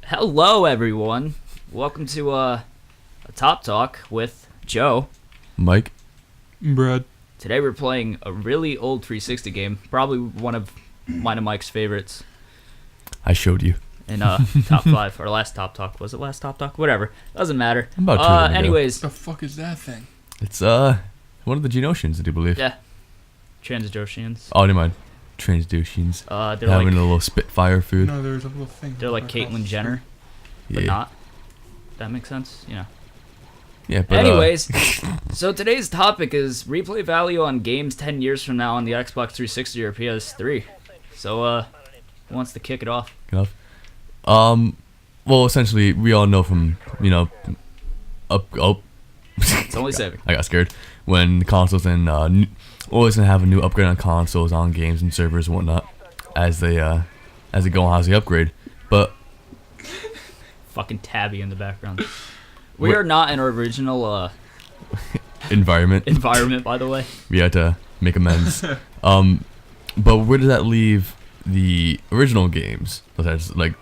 Hello, everyone. Welcome to a Top Talk with Joe. Mike. Brad. Today we're playing a really old 360 game, probably one of mine and Mike's favorites. I showed you. In Top 5, or last Top Talk. Was it last Top Talk? Whatever. Doesn't matter. About 2 of them anyways. The fuck is that thing? It's one of the Genosians, I do believe. Yeah. Transdoshians. Oh, never mind. Transdoshians. They're having like a little Spitfire food. No, there's a little thing. they're like Caitlyn Jenner, but Yeah. not. That makes sense? You know. Yeah, but Anyways, so today's topic is replay value on games 10 years from now on the Xbox 360 or PS3. So, who wants to kick it off? enough. Well, essentially, we all know from It's only saving. I got scared when consoles and always gonna have a new upgrade on consoles, on games and servers and whatnot as they go on as they upgrade. But Fucking Tabby in the background. We are not in our original environment, by the way. we had to make amends. But where does that leave the original games? That's like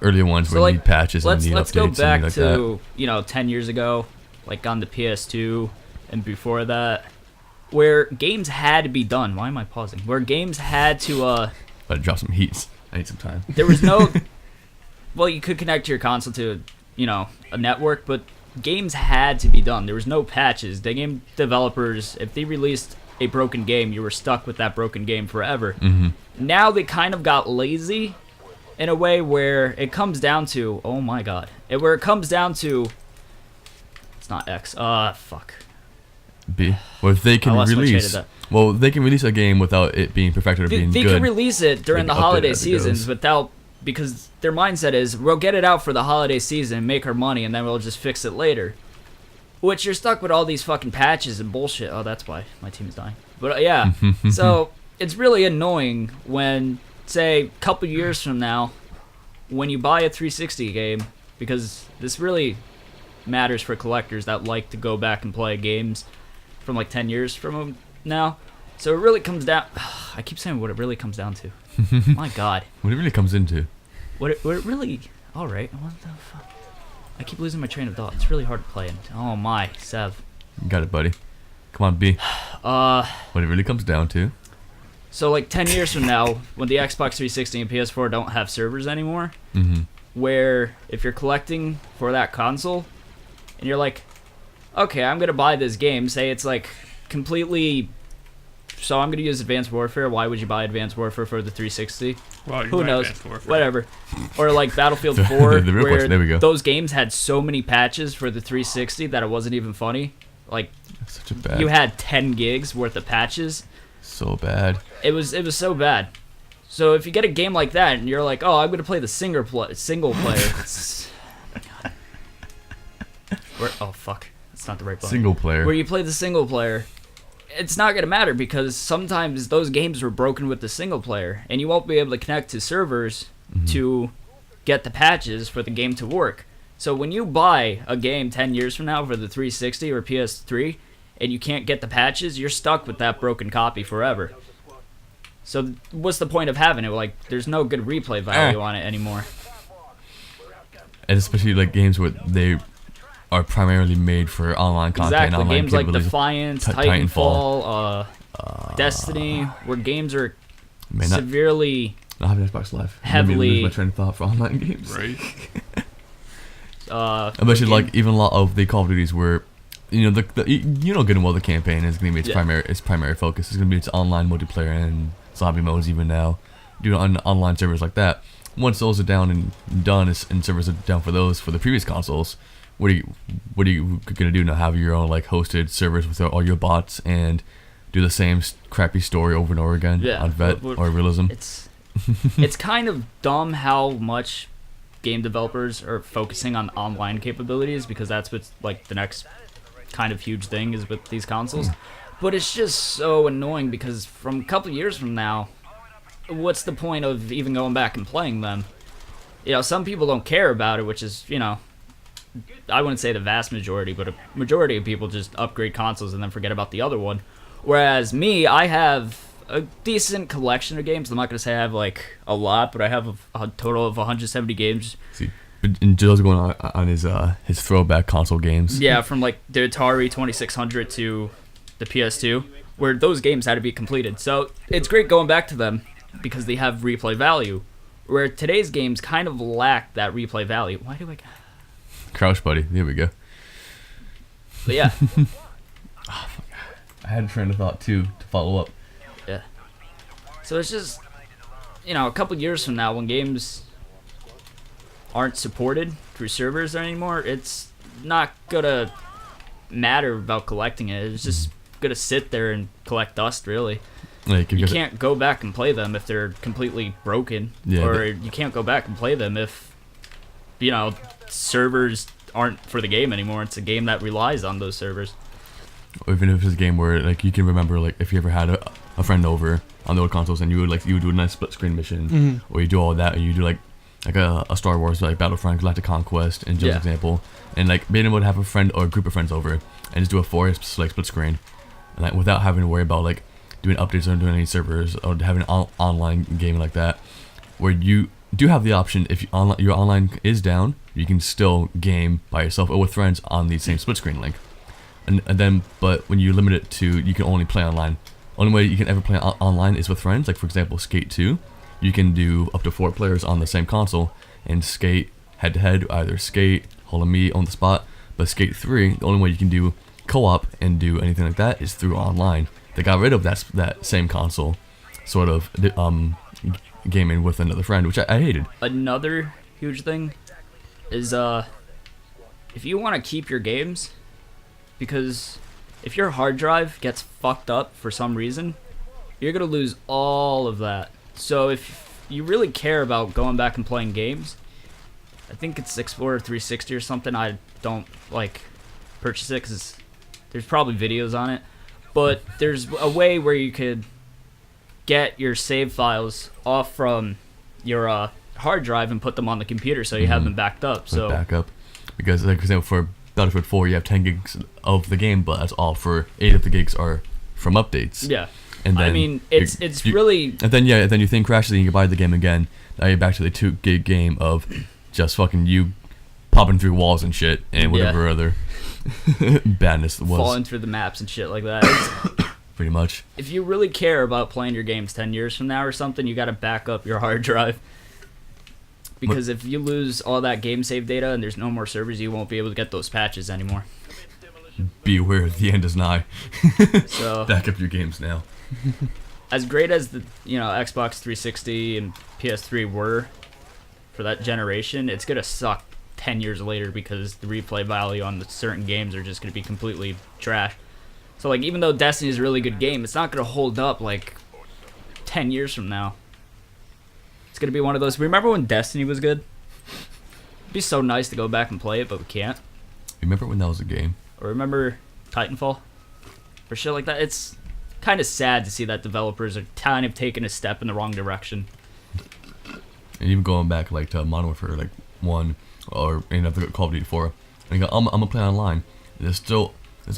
earlier ones So, where like, you need patches and need let's updates go and back like that. to 10 years ago, like on the PS2 and before that, where games had to be done. Why am I pausing? Where games had to Let it drop some heats. I need some time. there was no well, you could connect your console to a network, but games had to be done. There was no patches. The game developers, if they released a broken game, you were stuck with that broken game forever. Mm-hmm. Now they kind of got lazy in a way where it comes down to, oh my god, where it comes down to, it's not X. Fuck. B. Well, if they can I lost my train of release, thought. well, they can release a game without it being perfected or being They good. can release it during They the can update holiday it as it goes. seasons without, because their mindset is, we'll get it out for the holiday season and make our money, and then we'll just fix it later. Which you're stuck with all these fucking patches and bullshit. Oh, that's why my team is dying. But yeah, so it's really annoying when, say, a couple years from now, when you buy a 360 game, because this really matters for collectors that like to go back and play games from like 10 years from now. So it really comes down. I keep saying what it really comes down to. My God. What it really comes into. What it really. All right. What the fuck? I keep losing my train of thought. It's really hard to play. Oh my, Sev. You got it, buddy. Come on, B. Uh. What it really comes down to. So like 10 years from now, when the Xbox 360 and PS4 don't have servers anymore, Mm-hmm. where if you're collecting for that console, and you're like, okay, I'm gonna buy this game. Say it's like completely. So I'm gonna use Advanced Warfare. Why would you buy Advanced Warfare for the 360? Wow, Who knows? Whatever. Or like Battlefield 4, The real where question. There we go. those games had so many patches for the 360 that it wasn't even funny. Like That's such a bad. you had 10 gigs worth of patches. So bad. It was so bad. So if you get a game like that and you're like, oh, I'm gonna play the single player. It's, oh fuck, that's not the right button. Single player. Where you play the single player, it's not going to matter because sometimes those games were broken with the single player, and you won't be able to connect to servers to get the patches for the game to work. So when you buy a game 10 years from now for the 360 or PS3, and you can't get the patches, you're stuck with that broken copy forever. So what's the point of having it? Like, there's no good replay value on it anymore. And especially like games where they are primarily made for online content. Exactly, Online games like capabilities. Defiance, Titanfall. Titanfall, Destiny, where games are May not severely have an Xbox Live. heavily- Lose my train of thought for online games. Right. Especially like even a lot of the Call of Duties where, you know, good and well the campaign is gonna be its primary focus. It's gonna be its online multiplayer and zombie modes even now, due to online servers like that. Once those are down and done, and servers are down for those for the previous consoles, what are you gonna do now? Have your own like hosted servers with all your bots and do the same crappy story over and over again on Vet or Realism? It's kind of dumb how much game developers are focusing on online capabilities, because that's what's like the next kind of huge thing is with these consoles. But it's just so annoying because from a couple years from now, what's the point of even going back and playing them? You know, some people don't care about it, which is, you know, I wouldn't say the vast majority, but a majority of people just upgrade consoles and then forget about the other one. Whereas me, I have a decent collection of games. I'm not gonna say I have like a lot, but I have a total of 170 games. See, and Joe's going on his throwback console games. Yeah, from like the Atari 2600 to the PS2, where those games had to be completed. So it's great going back to them because they have replay value. Where today's games kind of lack that replay value. Why do I? Crouch, buddy. There we go. But yeah. I had a train of thought too to follow up. Yeah. So it's just, a couple years from now when games aren't supported through servers anymore, it's not gonna matter about collecting it. It's just gonna sit there and collect dust, really. Like, you can't go back and play them if they're completely broken. Yeah, or you can't go back and play them if, servers aren't for the game anymore. It's a game that relies on those servers. Or even if it's a game where like you can remember, like if you ever had a friend over on the old consoles and you would do a nice split screen mission, or you do all that and you do like a Star Wars like Battlefront Galactic Conquest in Joe's example, and like being able to have a friend or a group of friends over and just do a forest like split screen, and like without having to worry about like doing updates or doing any servers or having an online game like that, where you do have the option if your online is down, you can still game by yourself or with friends on the same split screen link. And then, but when you limit it to, you can only play online. Only way you can ever play online is with friends. Like for example, Skate 2, you can do up to 4 players on the same console and skate head to head. Either skate, hold on me on the spot. But Skate 3, the only way you can do co-op and do anything like that is through online. They got rid of that same console, sort of gaming with another friend, which I hated. Another huge thing is if you want to keep your games. Because if your hard drive gets fucked up for some reason, you're going to lose all of that. So if you really care about going back and playing games, I think it's Explorer 360 or something. I don't purchase it because there's probably videos on it. But there's a way where you could get your save files off from your hard drive and put them on the computer so you have them backed up. So backup. Because like for example, for Battlefield 4, you have 10 gigs of the game, but that's all. For 8 of the gigs are from updates. Yeah, and then I mean it's really. And then then your thing crashes and you can buy the game again. Now you're back to the 2 gig game of just fucking you popping through walls and shit and whatever other badness was. Falling through the maps and shit like that. Pretty much. If you really care about playing your games 10 years from now or something, you got to back up your hard drive. Because if you lose all that game save data and there's no more servers, you won't be able to get those patches anymore. Beware, the end is nigh. So back up your games now. As great as the Xbox 360 and PS3 were for that generation, it's gonna suck 10 years later because the replay value on the certain games are just gonna be completely trash. So even though Destiny is a really good game, it's not gonna hold up 10 years from now. It's gonna be one of those. Remember when Destiny was good? It'd be so nice to go back and play it, but we can't. Remember when that was a game? Or remember Titanfall? Or shit like that. It's kind of sad to see that developers are kind of taking a step in the wrong direction. And even going back to Modern Warfare 1 or Call of Duty 4, and you go, I'm gonna play online. There's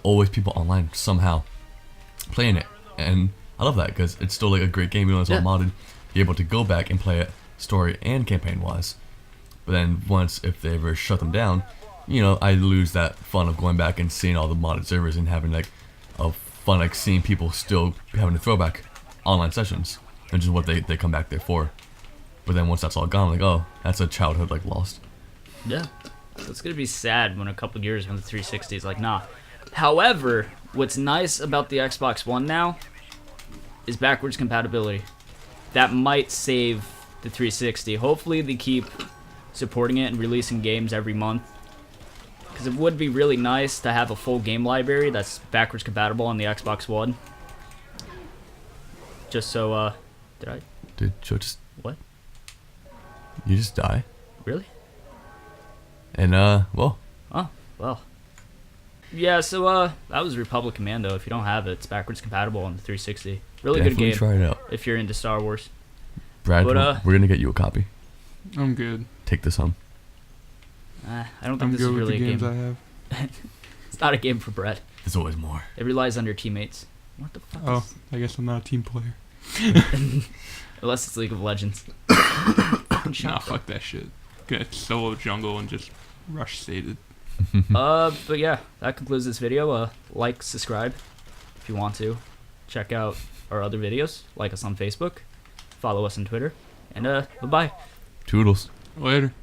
always people online somehow playing it, and I love that because it's still a great game. Even though it's all modded, you're able to go back and play it story and campaign wise. But then if they ever shut them down, I lose that fun of going back and seeing all the modded servers and having a fun seeing people still having to throw back online sessions, which is what they come back there for. But then once that's all gone, oh, that's a childhood lost. Yeah. So it's gonna be sad when a couple years when the 360 is nah. However, what's nice about the Xbox One now is backwards compatibility. That might save the 360. Hopefully they keep supporting it and releasing games every month. Because it would be really nice to have a full game library that's backwards compatible on the Xbox One. Just so, Did Joe just... What? You just die? Really? And, well... Oh, well. Yeah, so, that was Republic Commando. If you don't have it, it's backwards compatible on the 360. Really good game. Try it out. If you're into Star Wars. Brad, we're gonna get you a copy. I'm good. Take this home. I don't think this is really a game. I have. It's not a game for Brett. There's always more. It relies on your teammates. What the fuck? Oh, I guess I'm not a team player. Unless it's League of Legends. Nah, fuck that shit. Get solo jungle and just rush stated. But yeah, that concludes this video. Like, subscribe if you want to. Check out our other videos. Like us on Facebook. Follow us on Twitter. And bye-bye. Toodles. Later.